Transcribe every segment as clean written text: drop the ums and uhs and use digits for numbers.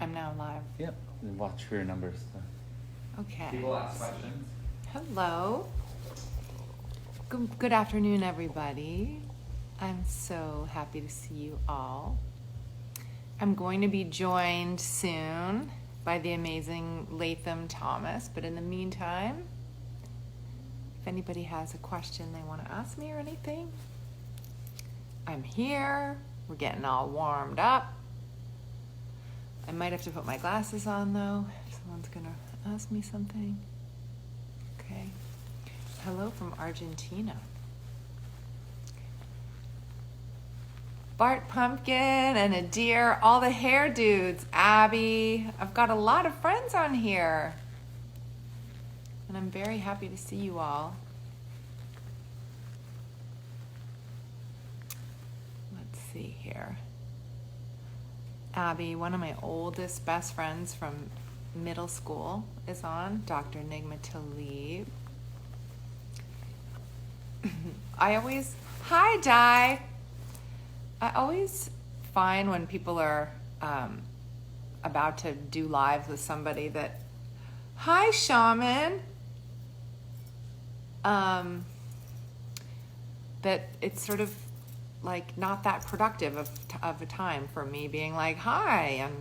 I'm now live. Yep. And watch for your numbers. Okay. People ask questions. Hello. Good afternoon, everybody. I'm so happy to see you all. I'm going to be joined soon by the amazing Latham Thomas, but in the meantime, if anybody has a question they want to ask me or anything, I'm here. We're getting all warmed up. I might have to put my glasses on though, if someone's gonna ask me something. Okay. Hello from Argentina. Bart Pumpkin and a deer, all the hair dudes, Abby. I've got a lot of friends on here. And I'm very happy to see you all. Let's see here. Abby, one of my oldest best friends from middle school, is on. Dr. Nigma Talib. Hi, Di. I always find when people are about to do lives with somebody that, hi, shaman, that it's sort of like not that productive of a time for me being like, hi. And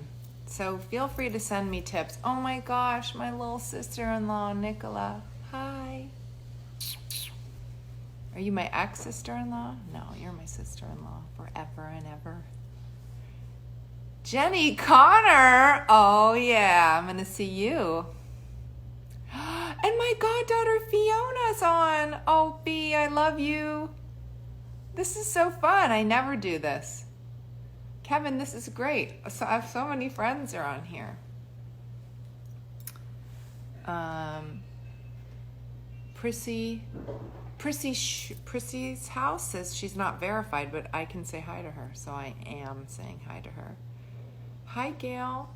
so feel free to send me tips. Oh my gosh, my little sister-in-law, Nicola. Hi. Are you my ex-sister-in-law? No, you're my sister-in-law forever and ever. Jenny Connor. Oh yeah, I'm gonna see you. And my goddaughter Fiona's on. Oh B, I love you. This is so fun. I never do this. Kevin, this is great. So I have so many friends are on here. Prissy's house says she's not verified, but I can say hi to her, so I am saying hi to her. Hi, Gail.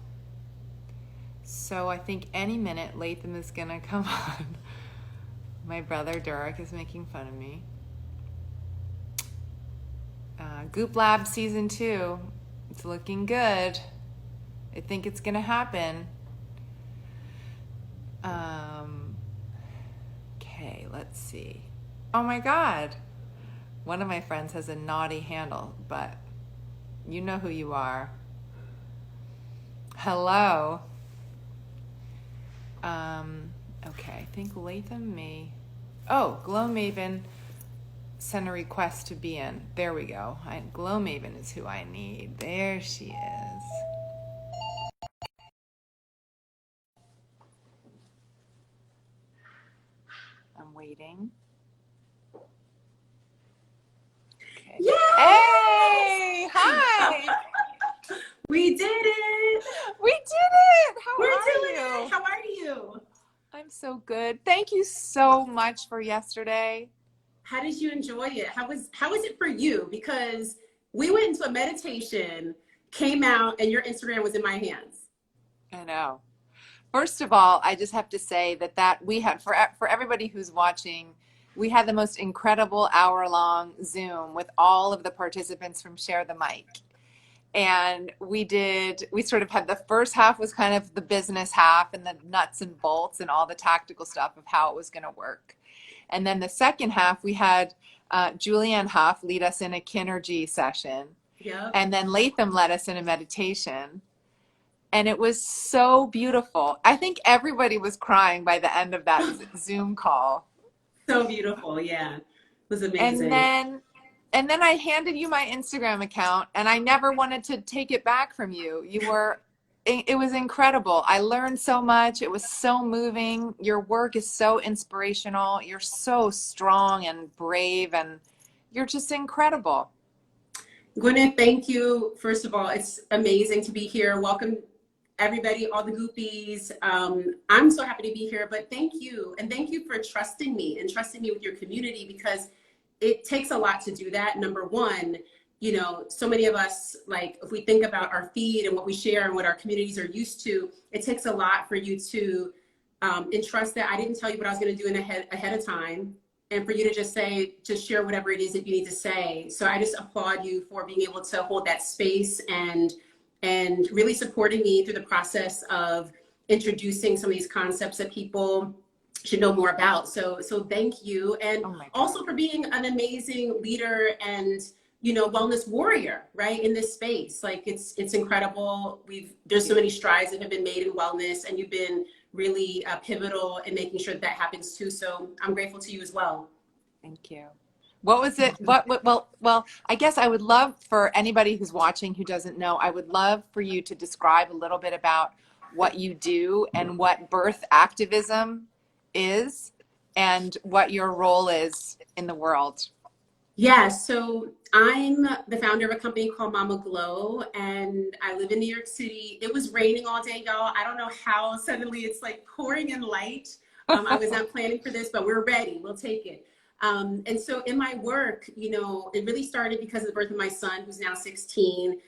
So I think any minute Latham is gonna come on. My brother Durek is making fun of me. Goop Lab Season 2. It's looking good. I think it's gonna happen. Okay, let's see. Oh my God. One of my friends has a naughty handle, but you know who you are. Hello. Okay, I think Latham may... Oh, Glow Maven sent a request to be in. There we go. Glow Maven is who I need. There she is. I'm waiting. Okay. Yay! Hey! Hi! We did it! We did it! We're How are doing you? it! How are you? I'm so good. Thank you so much for yesterday. How did you enjoy it? How was it for you? Because we went into a meditation, came out, and your Instagram was in my hands. I know. First of all, I just have to say that we had, for everybody who's watching, we had the most incredible hour-long Zoom with all of the participants from Share the Mic. And we sort of had, the first half was kind of the business half and the nuts and bolts and all the tactical stuff of how it was going to work. And then the second half, we had Julianne Huff lead us in a kinergy session. Yep. And then Latham led us in a meditation. And it was so beautiful. I think everybody was crying by the end of that Zoom call. So beautiful, yeah. It was amazing. And then I handed you my Instagram account, and I never wanted to take it back from you. It was incredible. I learned so much. It was so moving. Your work is so inspirational. You're so strong and brave, and you're just incredible. Gwyneth, thank you. First of all, it's amazing to be here. Welcome, everybody, all the goofies. I'm so happy to be here, but thank you. And thank you for trusting me with your community, because it takes a lot to do that. Number one, you know, so many of us, like, if we think about our feed and what we share and what our communities are used to, it takes a lot for you to entrust that I didn't tell you what I was going to do ahead of time, and for you to just share whatever it is that you need to say. So I just applaud you for being able to hold that space and and really supporting me through the process of introducing some of these concepts that people should know more about. So thank you. And Oh my God. also for being an amazing leader and, you know, wellness warrior, right, in this space. Like it's incredible. There's so many strides that have been made in wellness, and you've been really pivotal in making sure that happens too. So I'm grateful to you as well. Thank you. What was it? Well, I guess I would love for anybody who's watching who doesn't know, I would love for you to describe a little bit about what you do and what birth activism is and what your role is in the world. Yeah, so I'm the founder of a company called Mama Glow, and I live in New York City. It was raining all day, y'all. I don't know how suddenly it's like pouring in light. I was not planning for this, but we're ready. We'll take it. And so in my work, you know, it really started because of the birth of my son, who's now 16.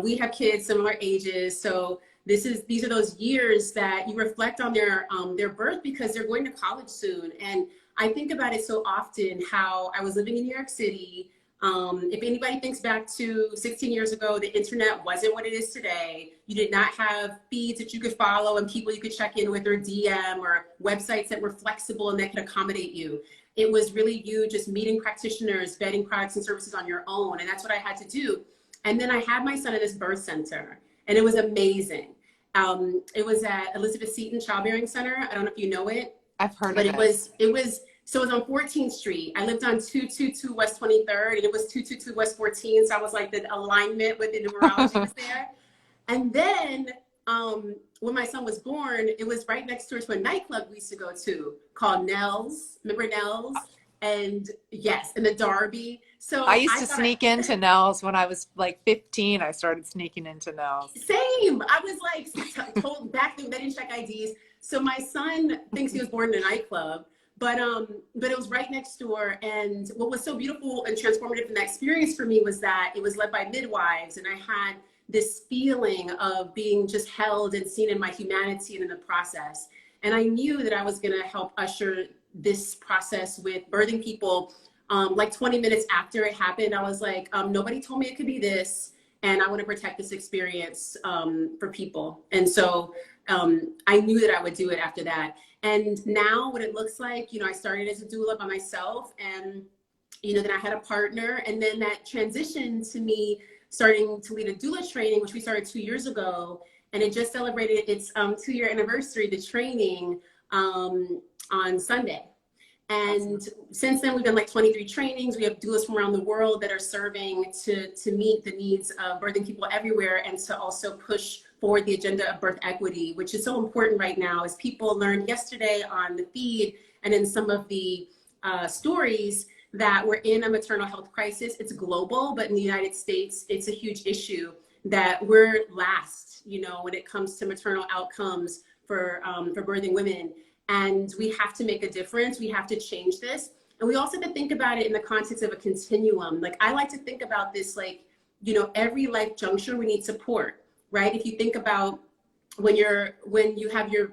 We have kids similar ages, so these are those years that you reflect on their birth because they're going to college soon. And I think about it so often how I was living in New York City. If anybody thinks back to 16 years ago, the internet wasn't what it is today. You did not have feeds that you could follow and people you could check in with or DM or websites that were flexible and that could accommodate you. It was really you just meeting practitioners, vetting products and services on your own. And that's what I had to do. And then I had my son at this birth center, and it was amazing. It was at Elizabeth Seton Childbearing Center. I don't know if you know it. I've heard but of it was so it was on 14th Street. I lived on 222 West 23rd, and it was 222 West 14th. So I was like, the alignment with the numerology was there. And then when my son was born, it was right next door to a nightclub we used to go to called Nell's. Remember Nell's? And yes, and the Derby. So I used to sneak into Nell's when I was like 15. I started sneaking into Nell's. Same. I was like told back then they didn't check IDs. So my son thinks he was born in a nightclub, but it was right next door. And what was so beautiful and transformative in that experience for me was that it was led by midwives, and I had this feeling of being just held and seen in my humanity and in the process. And I knew that I was going to help usher this process with birthing people. Like 20 minutes after it happened, I was like, nobody told me it could be this, and I want to protect this experience for people. And so I knew that I would do it after that. And now what it looks like, you know, I started as a doula by myself, and, you know, then I had a partner, and then that transitioned to me starting to lead a doula training, which we started 2 years ago. And it just celebrated its 2-year anniversary, the training, on Sunday. And since then, we've done like 23 trainings. We have doulas from around the world that are serving to meet the needs of birthing people everywhere, and to also push forward the agenda of birth equity, which is so important right now. As people learned yesterday on the feed and in some of the stories, that we're in a maternal health crisis. It's global, but in the United States, it's a huge issue that we're last, you know, when it comes to maternal outcomes for birthing women. And we have to make a difference. We have to change this. And we also have to think about it in the context of a continuum. Like, I like to think about this, like, you know, every life juncture we need support, right? If you think about when you have your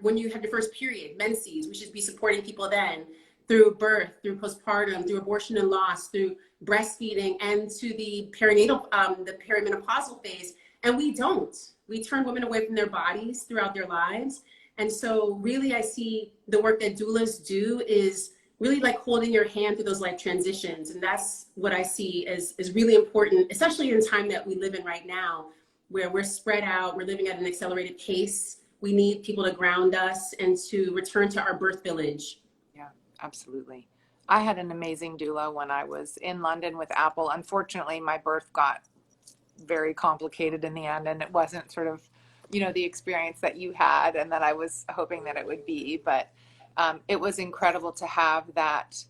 first period, menses, we should be supporting people then, through birth, through postpartum, through abortion and loss, through breastfeeding, and to the perinatal, the perimenopausal phase. And we don't. We turn women away from their bodies throughout their lives. And so really, I see the work that doulas do is really like holding your hand through those life transitions. And that's what I see as really important, especially in the time that we live in right now, where we're spread out, we're living at an accelerated pace. We need people to ground us and to return to our birth village. Yeah, absolutely. I had an amazing doula when I was in London with Apple. Unfortunately, my birth got very complicated in the end, and it wasn't sort of, you know, the experience that you had and that I was hoping that it would be. But it was incredible to have that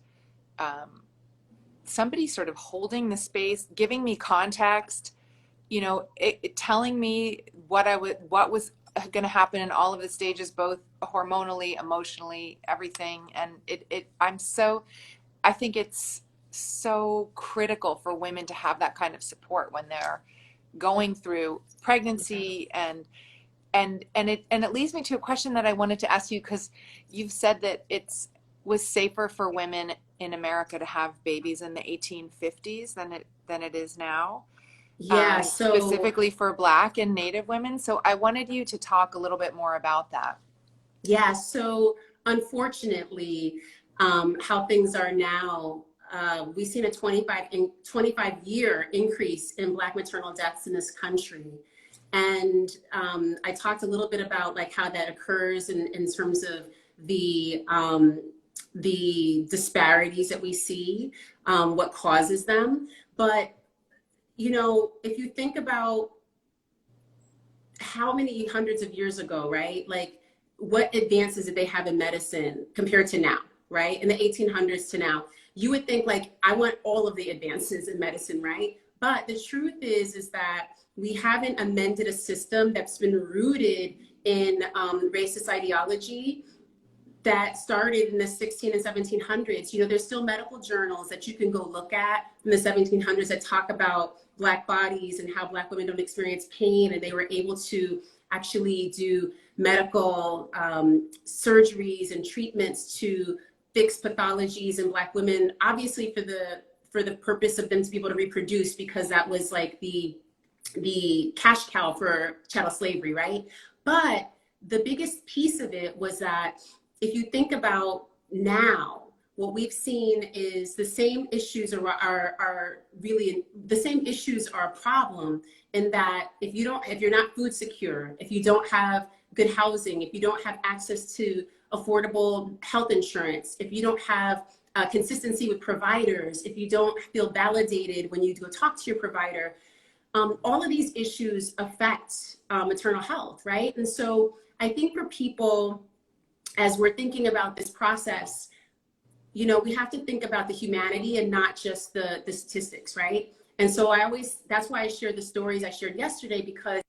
somebody sort of holding the space, giving me context, you know, telling me what was going to happen in all of the stages, both hormonally, emotionally, everything. And I think it's so critical for women to have that kind of support when they're going through pregnancy. And it leads me to a question that I wanted to ask you, because you've said that was safer for women in America to have babies in the 1850s than it is now. Yeah, so specifically for Black and Native women. So I wanted you to talk a little bit more about that. yeah, so unfortunately, how things are now, we've seen a 25-year increase in Black maternal deaths in this country. And I talked a little bit about like how that occurs in terms of the disparities that we see, what causes them. But, you know, if you think about how many hundreds of years ago, right? Like what advances did they have in medicine compared to now, right? In the 1800s to now, you would think like, I want all of the advances in medicine, right? But the truth is that we haven't amended a system that's been rooted in racist ideology that started in the 16 and 1700s. You know, there's still medical journals that you can go look at in the 1700s that talk about Black bodies and how Black women don't experience pain, and they were able to actually do medical surgeries and treatments to fix pathologies in Black women, obviously for the purpose of them to be able to reproduce, because that was like the cash cow for chattel slavery, right? But the biggest piece of it was that if you think about now, what we've seen is the same issues are really the same issues are a problem, in that if you're not food secure, if you don't have good housing, if you don't have access to affordable health insurance, if you don't have consistency with providers, if you don't feel validated when you go talk to your provider, all of these issues affect maternal health, right? And so I think for people, as we're thinking about this process, you know, we have to think about the humanity and not just the statistics, right? And so that's why I shared the stories I shared yesterday, because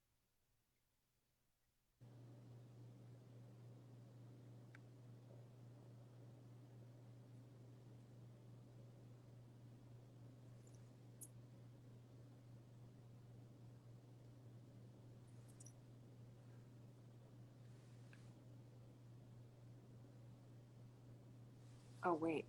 Oh, wait.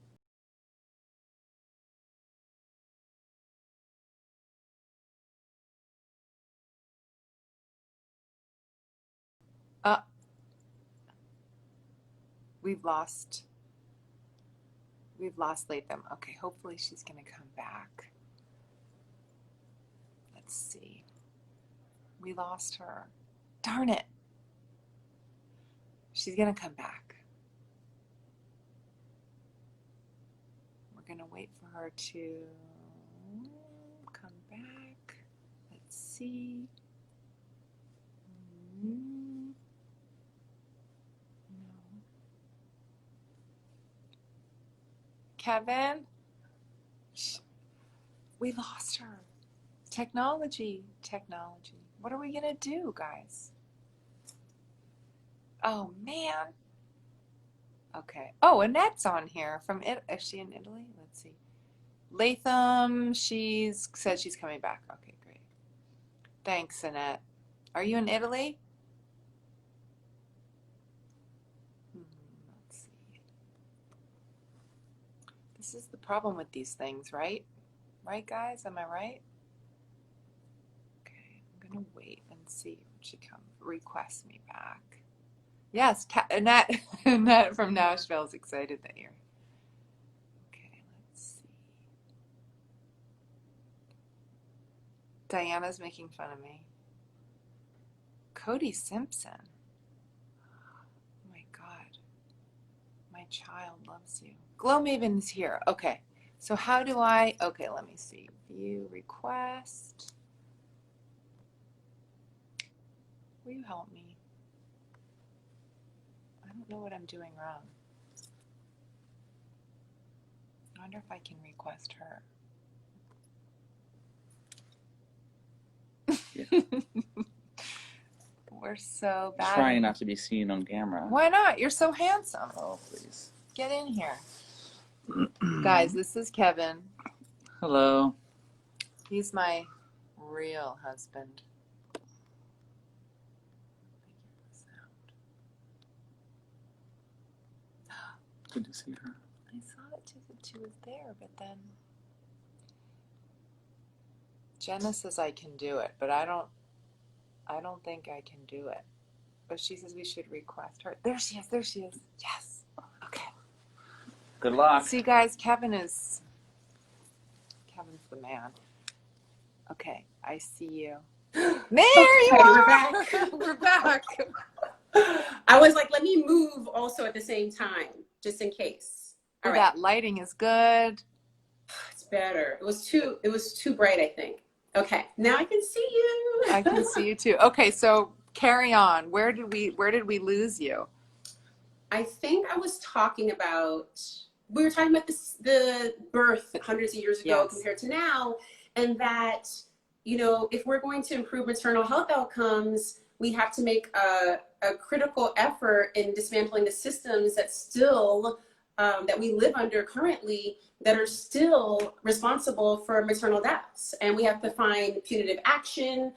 Uh, we've lost Latham. Okay, hopefully she's gonna come back. Let's see. We lost her. Darn it. She's gonna come back. We're gonna wait for her to come back. Let's see. No. Kevin? We lost her. Technology. What are we gonna do, guys? Oh, man. Okay. Oh, Annette's on here from it. Is she in Italy? Let's see. Latham, she's said she's coming back. Okay, great. Thanks, Annette. Are you in Italy? Let's see. This is the problem with these things, right? Right, guys? Am I right? Okay, I'm gonna wait and see when she comes. Request me back. Yes, Annette, Annette from Nashville is excited that you're. Okay, let's see. Diana's making fun of me. Cody Simpson. Oh my God. My child loves you. Glow Maven's here. Okay. So how do okay, let me see. View request. Will you help me? I don't know what I'm doing wrong. I wonder if I can request her. Yeah. We're so bad. Trying not to be seen on camera. Why not? You're so handsome. Oh, please. Get in here. Guys, this is Kevin. Hello. He's my real husband. Good to see her. I saw that she was there, but then Jenna says I can do it, but I don't think I can do it. But she says we should request her. There she is. There she is. Yes. Okay. Good luck. See, guys, Kevin's the man. Okay, I see you. There you Okay, are. we're back. We're back. I was like, let me move also at the same time, just in case. All right, That lighting is good. it's better. It was too bright, I think. Okay, now I can see you. I can see you too. Okay, so carry on. Where did we lose you? I think we were talking about the birth hundreds of years ago Yes. compared to now, and that, you know, if we're going to improve maternal health outcomes, we have to make a critical effort in dismantling the systems that still, that we live under currently, that are still responsible for maternal deaths. And we have to find punitive action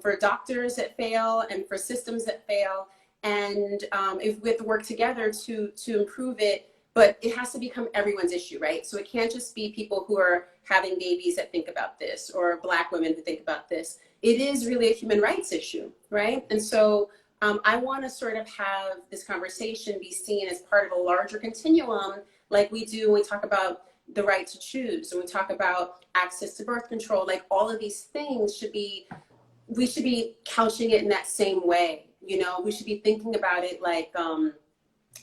for doctors that fail and for systems that fail. And if we have to work together to improve it, but it has to become everyone's issue, right? So it can't just be people who are having babies that think about this, or Black women who think about this. It is really a human rights issue, right? And so I want to sort of have this conversation be seen as part of a larger continuum, like we do when we talk about the right to choose, and we talk about access to birth control. Like, all of these things we should be couching it in that same way. You know, we should be thinking about it like,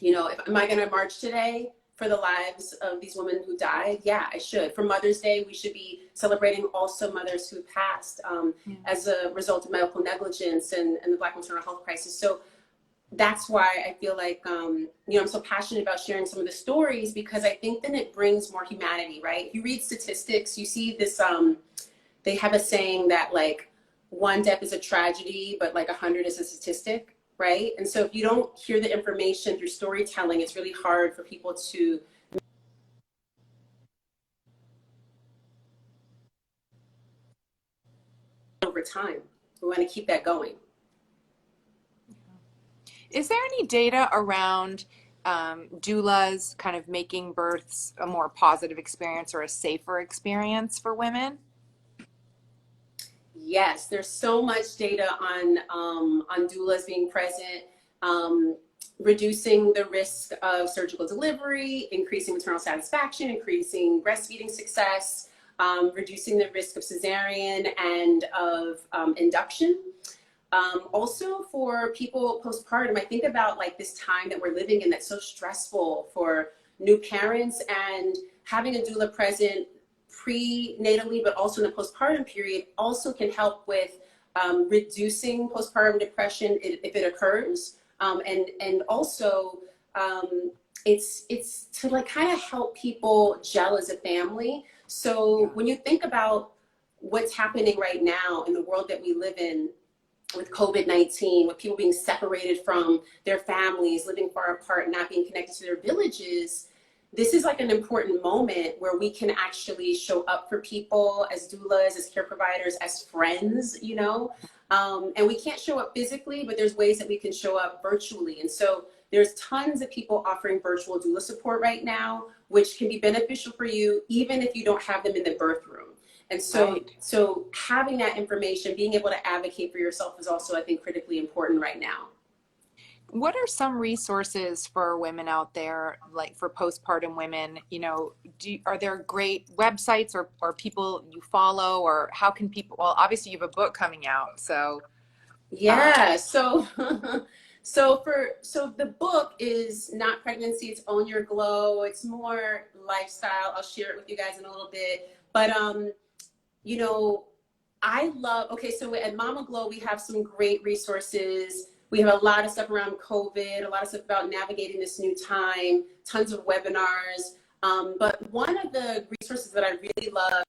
you know, am I going to march today for the lives of these women who died? Yeah, I should. For Mother's Day, we should be celebrating also mothers who passed as a result of medical negligence and the Black maternal health crisis. So that's why I feel like, you know, I'm so passionate about sharing some of the stories, because I think then it brings more humanity, right? If you read statistics, you see this, they have a saying that, like, one death is a tragedy, but like 100 is a statistic, right? And so if you don't hear the information through storytelling, it's really hard for people to over time. We want to keep that going. Is there any data around doulas kind of making births a more positive experience or a safer experience for women? Yes, there's so much data on doulas being present, reducing the risk of surgical delivery, increasing maternal satisfaction, increasing breastfeeding success, reducing the risk of cesarean and of induction. Also for people postpartum, I think about like this time that we're living in that's so stressful for new parents, and having a doula present prenatally, but also in the postpartum period, also can help with reducing postpartum depression if it occurs. And also it's to like kind of help people gel as a family. So when you think about what's happening right now in the world that we live in, with COVID-19, with people being separated from their families, living far apart, not being connected to their villages, this is like an important moment where we can actually show up for people as doulas, as care providers, as friends, you know? And we can't show up physically, but there's ways that we can show up virtually. And so there's tons of people offering virtual doula support right now, which can be beneficial for you, even if you don't have them in the birth room. And so, so having that information, being able to advocate for yourself is also, I think, critically important right now. What are some resources for women out there, like for postpartum women? You know, are there great websites or people you follow, or how can people, well, obviously you have a book coming out, so. Yeah, so so the book is not pregnancy, it's Own Your Glow. It's more lifestyle. I'll share it with you guys in a little bit. But you know, okay, so at Mama Glow, we have some great resources. We have a lot of stuff around COVID, a lot of stuff about navigating this new time, tons of webinars. But one of the resources that I really love,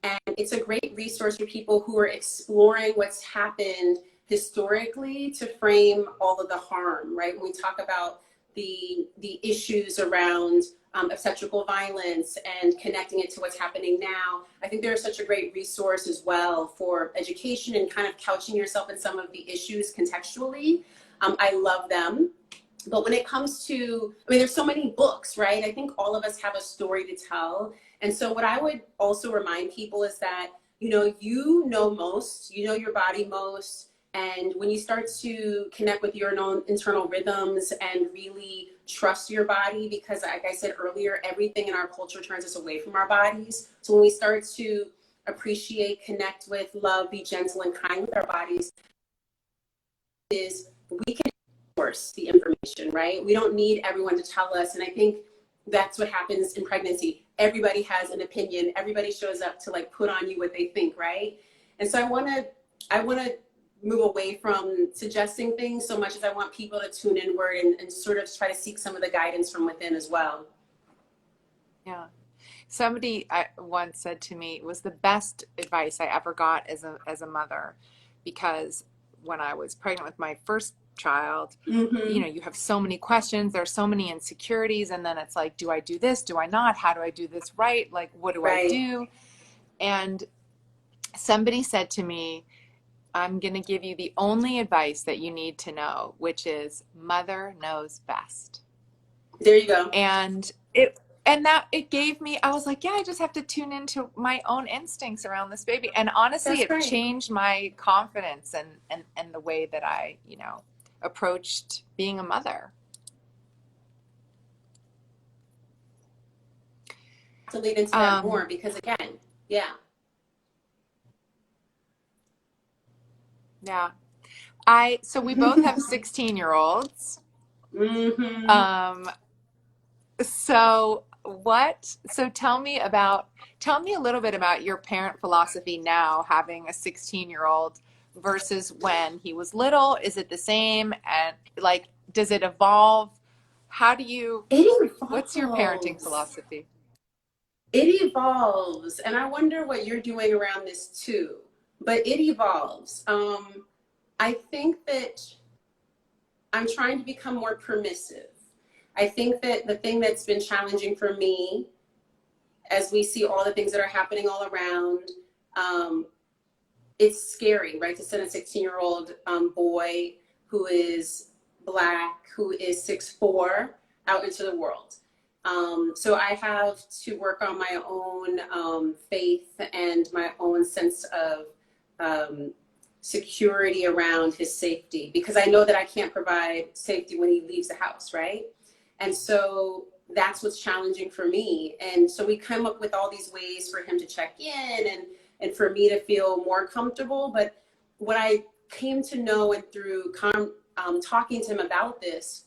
and it's a great resource for people who are exploring what's happened historically to frame all of the harm, right? When we talk about the issues around obstetrical violence and connecting it to what's happening now, I think there's such a great resource as well for education and kind of couching yourself in some of the issues contextually. I love them. But when it comes to, I mean, there's so many books, right? I think all of us have a story to tell. And so what I would also remind people is that, you know most, you know your body most. And when you start to connect with your own internal rhythms and really trust your body, because like I said earlier, everything in our culture turns us away from our bodies. So when we start to appreciate, connect with, love, be gentle and kind with our bodies, is we can source the information, right? We don't need everyone to tell us. And I think that's what happens in pregnancy. Everybody has an opinion. Everybody shows up to like put on you what they think, right? And so I want to move away from suggesting things so much as I want people to tune inward and sort of try to seek some of the guidance from within as well. Yeah. Somebody once said to me, it was the best advice I ever got as a mother, because when I was pregnant with my first child, you have so many questions, there's so many insecurities, and then it's like, do I do this? Do I not? How do I do this right? Like, what do I do? And somebody said to me, I'm going to give you the only advice that you need to know, which is mother knows best. There you go. And it gave me, I was like, yeah, I just have to tune into my own instincts around this baby. And honestly, it changed my confidence and the way that I, approached being a mother. To lead into that more, because again, yeah. So we both have 16-year-olds. So tell me a little bit about your parent philosophy now, having a 16-year-old versus when he was little. Is it the same? And like, does it evolve? What's your parenting philosophy? It evolves. And I wonder what you're doing around this too, but it evolves. I think that I'm trying to become more permissive. I think that the thing that's been challenging for me, as we see all the things that are happening all around, it's scary, right? To send a 16-year-old boy who is Black, who is 6'4", out into the world. So I have to work on my own faith and my own sense of security around his safety, because I know that I can't provide safety when he leaves the house, right? And so that's what's challenging for me. And so we come up with all these ways for him to check in and for me to feel more comfortable. But what I came to know, and through talking to him about this,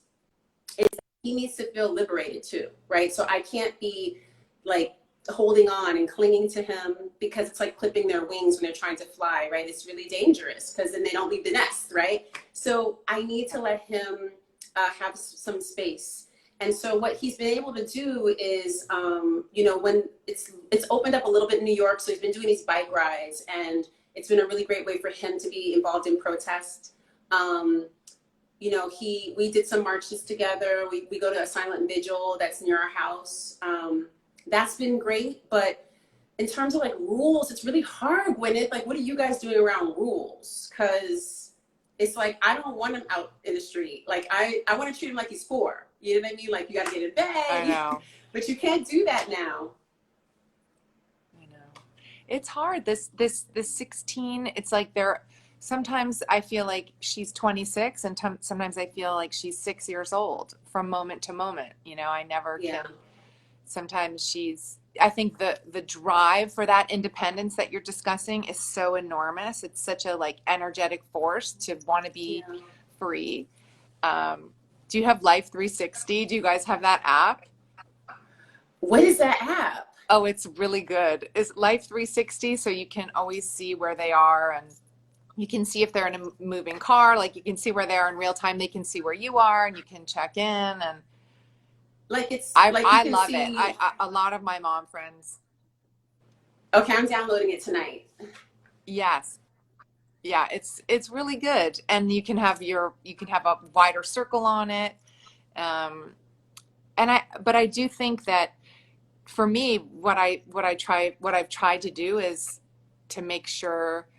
is that he needs to feel liberated too, right? So I can't be like holding on and clinging to him, because it's like clipping their wings when they're trying to fly, right? It's really dangerous, because then they don't leave the nest, right? So I need to let him have some space. And so what he's been able to do is, when it's opened up a little bit in New York, so he's been doing these bike rides, and it's been a really great way for him to be involved in protest. We did some marches together. We go to a silent vigil that's near our house. That's been great. But in terms of like rules, it's really hard, Gwyneth. Like, what are you guys doing around rules? Because it's like, I don't want him out in the street. Like, I want to treat him like he's 4. You know what I mean? Like, you got to get in bed. I know. But you can't do that now. I know. It's hard. This 16, it's like sometimes I feel like she's 26, and sometimes I feel like she's 6 years old from moment to moment. I never can. Sometimes I think the drive for that independence that you're discussing is so enormous. It's such a like energetic force to want to be free. Do you have Life 360? Do you guys have that app? What is that app? Oh, it's really good. It's Life 360, so you can always see where they are, and you can see if they're in a moving car. Like, you can see where they are in real time. They can see where you are, and you can check in. And I love it. A lot of my mom friends. Okay, I'm downloading it tonight. Yes. Yeah, it's really good, and you can have a wider circle on it. But I do think that for me, what I've tried to do is to make sure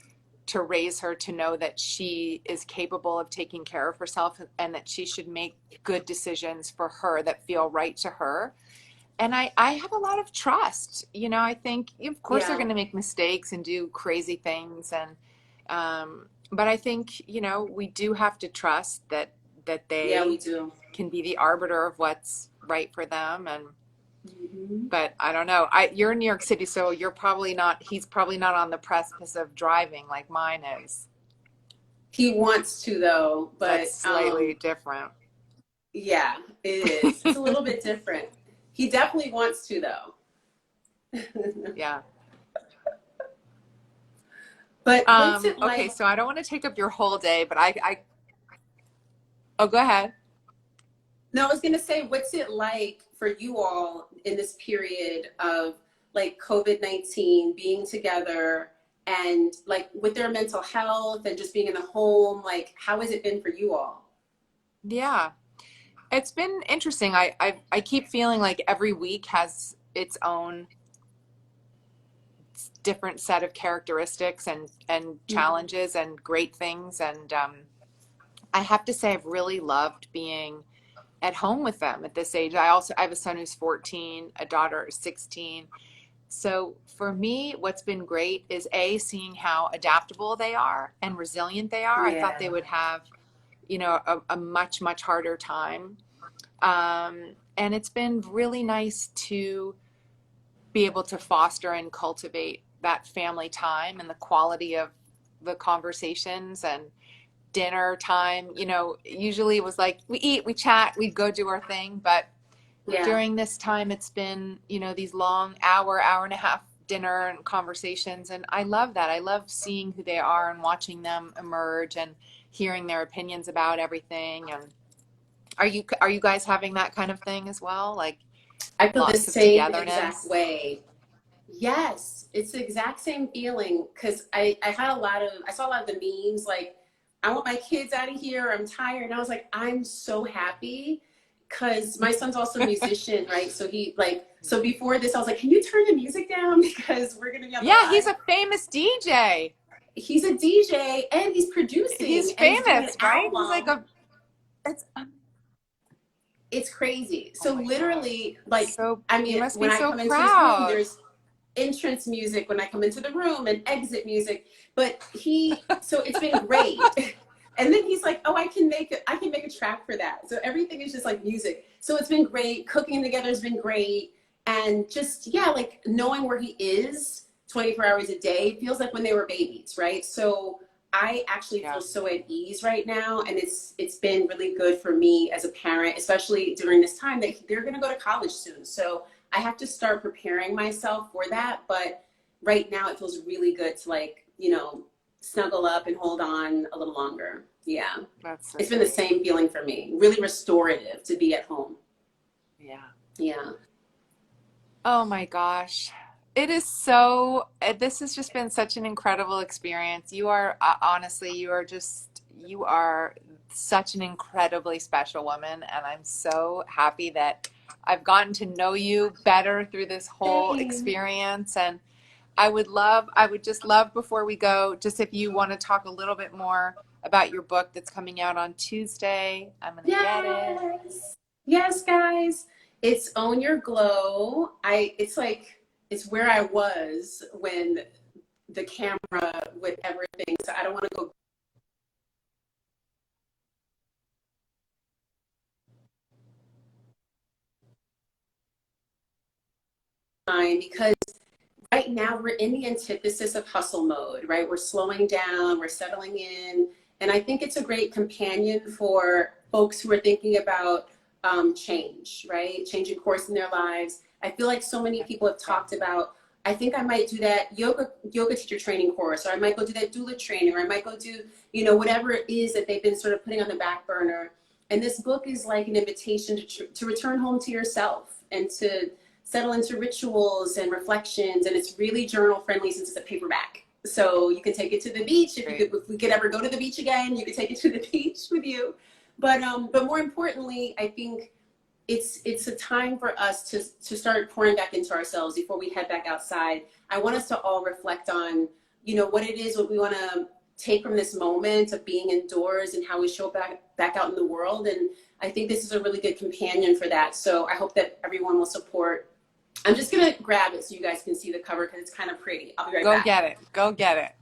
to raise her to know that she is capable of taking care of herself and that she should make good decisions for her that feel right to her. And I have a lot of trust. I think, of course, they're Yeah. going to make mistakes and do crazy things. But I think, we do have to trust that Yeah, we they do. can be the arbiter of what's right for them. Hmm. But I don't know. You're in New York City, so he's probably not on the precipice of driving like mine is. He wants to though, That's but slightly different. yeah, it is. It's a little bit different. He definitely wants to though. Yeah. But what's it Okay, like? so I don't want to take up your whole day, but oh, go ahead. No, I was gonna say, what's it like for you all in this period of like COVID-19 being together and like with their mental health and just being in the home? Like, how has it been for you all? Yeah. It's been interesting. I keep feeling like every week has its own different set of characteristics and Mhm. challenges and great things. And I have to say, I've really loved being at home with them at this age. I have a son who's 14, a daughter who's 16. So for me, what's been great is seeing how adaptable they are and resilient they are. I thought they Yeah. would have, a much, much harder time. And it's been really nice to be able to foster and cultivate that family time and the quality of the conversations and dinner time. Usually it was like we eat, we chat, we go do our thing. But Yeah. during this time, it's been, these long hour and a half dinner and conversations. And I love that. I love seeing who they are and watching them emerge and hearing their opinions about everything. And are you guys having that kind of thing as well? Like I feel the lots of same exact togetherness? way. Yes, it's the exact same feeling because I saw a lot of the memes like, I want my kids out of here, I'm tired. And I was like, I'm so happy because my son's also a musician, right? So before this, I was like, can you turn the music down because we're going to be on the Yeah, he's live? a famous DJ. He's a DJ and he's producing He's and he's doing an famous, right? He's like album. it's It's crazy. oh So my gosh. literally, like, So I you mean, must be when I so come into his room, proud. there's entrance music when I come into the room and exit music. But so it's been great. And then he's like, oh, I can make a track for that. So everything is just like music. So it's been great. Cooking together has been great. And just, yeah, like knowing where he is 24 hours a day feels like when they were babies, right? So I actually Yeah. feel so at ease right now. And it's been really good for me as a parent, especially during this time that they're gonna go to college soon. So I have to start preparing myself for that. But right now it feels really good to like, snuggle up and hold on a little longer. Yeah. That's so It's been the great. same feeling for me. Really restorative to be at home. Yeah. Yeah. Oh my gosh. This has just been such an incredible experience. You are, honestly, you are such an incredibly special woman. And I'm so happy that I've gotten to know you better through this whole Same. experience. And I would just love before we go, just if you want to talk a little bit more about your book that's coming out on Tuesday. I'm going to get it. Yes. Yes, guys. It's Own Your Glow. It's where I was when the camera with everything. So I don't want to go behind because right now we're in the antithesis of hustle mode, right? We're slowing down, we're settling in. And I think it's a great companion for folks who are thinking about change, right? Changing course in their lives. I feel like so many people have Yeah. talked about, I think I might do that yoga teacher training course, or I might go do that doula training, or I might go do, whatever it is that they've been sort of putting on the back burner. And this book is like an invitation to return home to yourself and to settle into rituals and reflections. And it's really journal friendly since it's a paperback. So you can take it to the beach. If we could ever go to the beach again, you could take it to the beach with you. But more importantly, I think it's a time for us to start pouring back into ourselves before we head back outside. I want us to all reflect on, what it is, what we want to take from this moment of being indoors and how we show back out in the world. And I think this is a really good companion for that. So I hope that everyone will support. I'm just going to grab it so you guys can see the cover because it's kind of pretty. I'll be right back. Go get it. Go get it.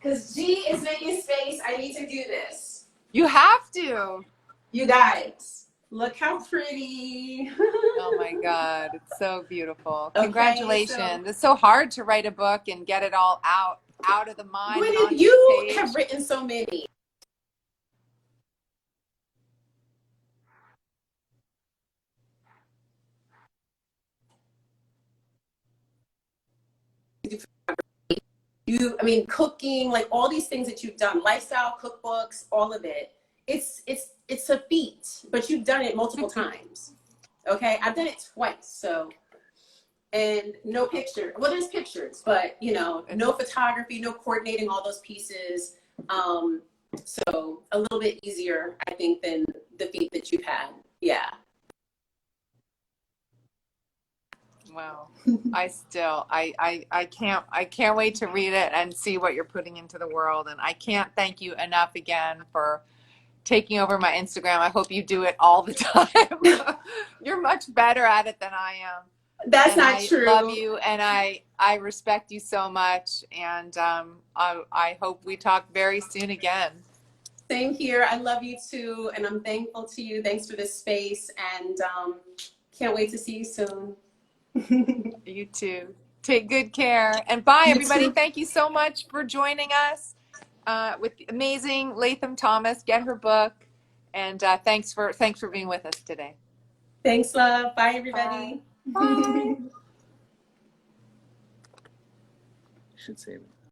Because G is making space. I need to do this. You have to. You guys, look how pretty. Oh my God, it's so beautiful. Okay, Congratulations. It's so hard to write a book and get it all out of the mind. Gwyneth, you have written so many. I mean, cooking, like all these things that you've done, lifestyle, cookbooks, all of it. It's a feat, but you've done it multiple times. Okay, I've done it twice, so, and no picture. Well, there's pictures, but you know, no photography, no coordinating all those pieces. So a little bit easier, I think, than the feat that you've had. Yeah. Wow. I can't wait to read it and see what you're putting into the world. And I can't thank you enough again for taking over my Instagram. I hope you do it all the time. You're much better at it than I am. That's not true. I love you and I respect you so much. And I hope we talk very soon again. Same here. I love you too. And I'm thankful to you. Thanks for this space. And can't wait to see you soon. You too. Take good care. And bye, everybody. Too. Thank you so much for joining us with the amazing Latham Thomas. Get her book. And thanks for being with us today. Thanks, love. Bye, everybody. Bye. Bye. Should save it.